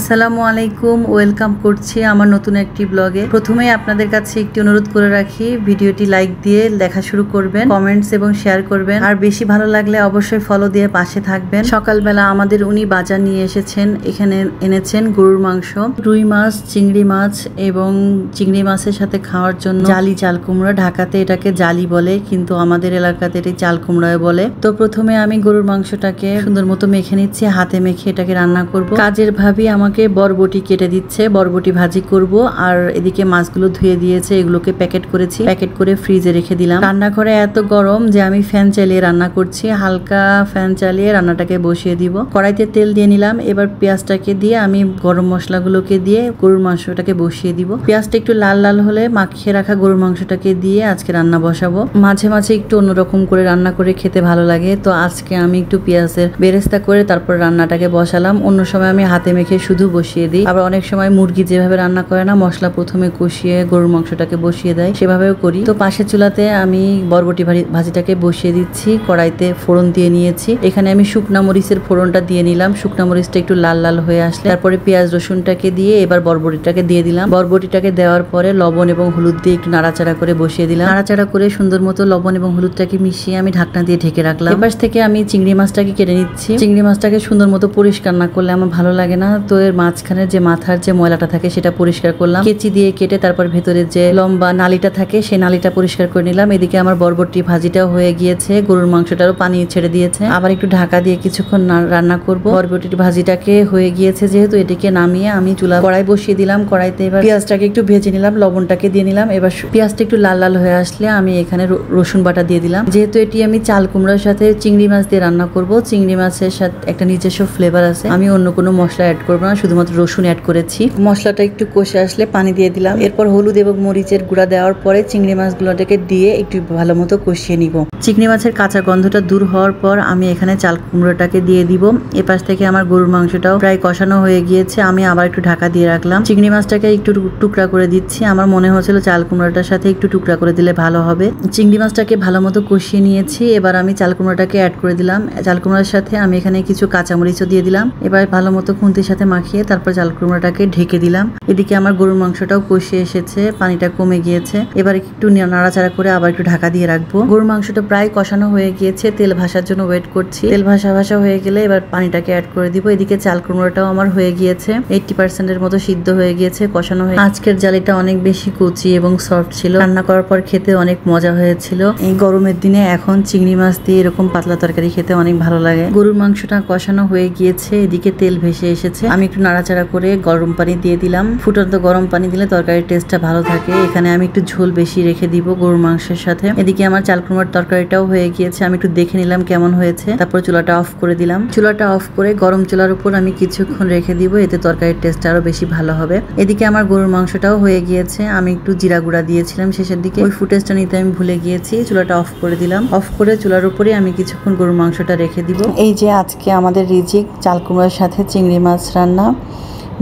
আসসালামু আলাইকুম, ওয়েলকাম করছি আমার নতুন একটি ব্লগে। প্রথমেই আপনাদের কাছে একটি অনুরোধ করে রাখি, ভিডিওটি লাইক দিয়ে দেখা শুরু করবেন, কমেন্টস এবং শেয়ার করবেন, আর বেশি ভালো লাগলে অবশ্যই ফলো দিয়ে পাশে থাকবেন। সকালবেলা আমাদের উনি বাজার নিয়ে এসেছেন, এখানে এনেছেন গরুর মাংস, রুই মাছ, চিংড়ি মাছ এবং চিংড়ি মাছের সাথে খাওয়ার জন্য জালি চাল কুমড়া। ঢাকাতে এটাকে জালি বলে, কিন্তু আমাদের এলাকাতে এটি চাল কুমড়ায় বলে। তো প্রথমে আমি গরুর মাংসটাকে সুন্দর মতো মেখে নিচ্ছি, হাতে মেখে এটাকে রান্না করব। কাজের ভাবি আমাকে বরবটি কেটে দিচ্ছে, বরবটি ভাজি করব। আর এদিকে মাছগুলো ধুয়ে দিয়েছে, এগুলোকে প্যাকেট করেছি, প্যাকেট করে ফ্রিজে রেখে দিলাম। রান্নাঘরে এত গরম যে আমি ফ্যান চালিয়ে রান্না করছি, হালকা ফ্যান চালিয়ে রান্নাটাকে বসিয়ে দিব। কড়াইতে তেল দিয়ে নিলাম, এবার পেঁয়াজটাকে দিয়ে আমি গরম মশলাগুলোকে দিয়ে গরুর মাংসটাকে বসিয়ে দিব। পেঁয়াজটা একটু লাল লাল হলে মাখিয়ে রাখা গরুর মাংসটাকে দিয়ে আজকে রান্না বসাবো। মাঝে মাঝে একটু অন্যরকম করে রান্না করে খেতে ভালো লাগে, তো আজকে আমি একটু পেঁয়াজের বেরেস্তা করে তারপর রান্নাটাকে বসালাম। অন্য সময় আমি হাতে মেখে শুধু বসিয়ে দিই, আবার অনেক সময় মুরগি যেভাবে রান্না করে না, মশলা প্রথমে কষিয়ে গরুর মাংসটাকে বসিয়ে দেয়, সেভাবেও করি। তো পাশের চুলাতে আমি বরবটি ভাজিটাকে বসিয়ে দিচ্ছি, কড়াইতে ফোড়ন দিয়ে নিয়েছি। এখানে আমি শুকনা মরিচের ফোড়নটা দিয়ে নিলাম, শুকনা মরিচটা একটু লাল লাল হয়ে আসলে তারপরে পেঁয়াজ রসুনটাকে দিয়ে এবার বরবটিটাকে দিয়ে দিলাম। বরবটিটাকে দেওয়ার পরে লবণ এবং হলুদ দিয়ে একটু নাড়াচাড়া করে বসিয়ে দিলাম। নাড়াচাড়া করে সুন্দর মতো লবণ এবং হলুদটাকে মিশিয়ে আমি ঢাকনা দিয়ে ঢেকে রাখলাম। এপাশ থেকে আমি চিংড়ি মাছটাকে কেটে নিচ্ছি। চিংড়ি মাছটাকে সুন্দর মতো পরিষ্কার না করলে আমার ভালো লাগে না, তো এর মাঝখানে যে মাথার যে ময়লাটা থাকে সেটা পরিষ্কার করলাম, কেচি দিয়ে কেটে তারপর ভেতরে যে লম্বা নালিটা থাকে সেই নালিটা পরিষ্কার করে নিলাম। এদিকে আমার বরবটি ভাজিটাও হয়ে গিয়েছে, গরুর মাংসটারও পানি ছেড়ে দিয়েছে। আবার একটু ঢাকা দিয়ে কিছুক্ষণ রান্না করব। বরবটির ভাজিটাকে হয়ে গিয়েছে যেহেতু, এটিকে নামিয়ে আমি চুলা কড়াই বসিয়ে দিলাম। কড়াইতে এবার পেঁয়াজটাকে একটু ভেজে নিলাম, লবণটাকে দিয়ে নিলাম। এবার পেঁয়াজটা একটু লাল লাল হয়ে আসলে আমি এখানে রসুন বাটা দিয়ে দিলাম। যেহেতু এটি আমি চাল কুমড়ার সাথে চিংড়ি মাছ দিয়ে রান্না করব, চিংড়ি মাছের সাথে একটা নিজস্ব ফ্লেভার আছে, আমি অন্য কোনো মশলা অ্যাড করবো না, শুধুমাত্র রসুন অ্যাড করেছি। মশলাটা একটু কষে আসলে পানি দিয়ে দিলাম। এরপর হলুদ এবং মরিচের গুঁড়া দেওয়ার পরে চিংড়ি মাছগুলোটাকে দিয়ে একটু ভালো মতো কষিয়ে নিব। চিংড়ি মাছের কাঁচা গন্ধটা দূর হওয়ার পর আমি এখানে চাল কুমড়োটাকে দিয়ে দিব। এপাশ থেকে আমার গরুর মাংসটাও প্রায় কষানো হয়ে গিয়েছে, আমি আবার একটু ঢাকা দিয়ে রাখলাম। চিংড়ি মাছটাকে একটু টুকরা করে দিচ্ছি, আমার মনে হচ্ছিল চাল কুমড়োটার সাথে একটু টুকরা করে দিলে ভালো হবে। চিংড়ি মাছটাকে ভালো মতো কষিয়ে নিয়েছি, এবার আমি চাল কুমড়োটাকে অ্যাড করে দিলাম। চাল কুমড়োর সাথে আমি এখানে কিছু কাঁচামরিচও দিয়ে দিলাম। এবার ভালো মতো খুন্তির সাথে মাখিয়ে তারপর চাল কুমড়োটাকে ঢেকে দিলাম। এদিকে আমার গরুর মাংসটাও কষিয়ে এসেছে, পানিটা কমে গিয়েছে। এবার একটু নাড়াচাড়া করে আবার একটু ঢাকা দিয়ে রাখবো। গরুর মাংসটা প্রায় কষানো হয়ে গিয়েছে, তেল ভাসার জন্য ওয়েট করছি। তেল ভাসা হয়ে গেলে এবার পানিটাকে অ্যাড করে দিব। এদিকে চাল কুমড়োটাও আমার হয়ে গিয়েছে, 80% মতো সিদ্ধ হয়ে গিয়েছে, কষানো হয়ে। আজকের জালিটা অনেক বেশি কচি এবং সফট ছিল, রান্না করার পর খেতে অনেক মজা হয়েছিল। এই গরমের দিনে এখন চিংড়ি মাছ দিয়ে এরকম পাতলা তরকারি খেতে অনেক ভালো লাগে। গরুর মাংসটা কষানো হয়ে গিয়েছে, এদিকে তেল ভেসে এসেছে। আমি একটু নাড়াচাড়া করে গরম পানি দিয়ে দিলাম। ফুটন্ত গরম পানি দিলে তরকারির টেস্টটা ভালো থাকে। এখানে আমি একটু ঝোল বেশি রেখে দিব গরুর মাংসের সাথে। এদিকে আমার চাল কুমড়ার তরকারিটাও হয়ে গিয়েছে, আমি একটু দেখে নিলাম কেমন হয়েছে, তারপর চুলাটা অফ করে দিলাম। চুলাটা অফ করে গরম চুলার উপর আমি কিছুক্ষণ রেখে দিব, এতে তরকারির টেস্ট আরো বেশি ভালো হবে। এদিকে আমার গরুর মাংসটাও হয়ে গিয়েছে, আমি একটু জিরা গুঁড়া দিয়েছিলাম শেষের দিকে, ওই ফুটেজটা নিতে আমি ভুলে গিয়েছি। চুলাটা অফ করে দিলাম, অফ করে চুলার উপরে আমি কিছুক্ষণ গরুর মাংসটা রেখে দিব। এই যে আজকে আমাদের রিজিক চাল কুমড়ার সাথে চিংড়ি মাছ রান্না,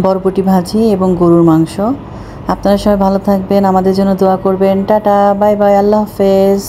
বরবটি ভাজি এবং গরুর মাংস। আপনারা সবাই ভালো থাকবেন, আমাদের জন্য দোয়া করবেন। টাটা, বাই বাই, আল্লাহ হাফেজ।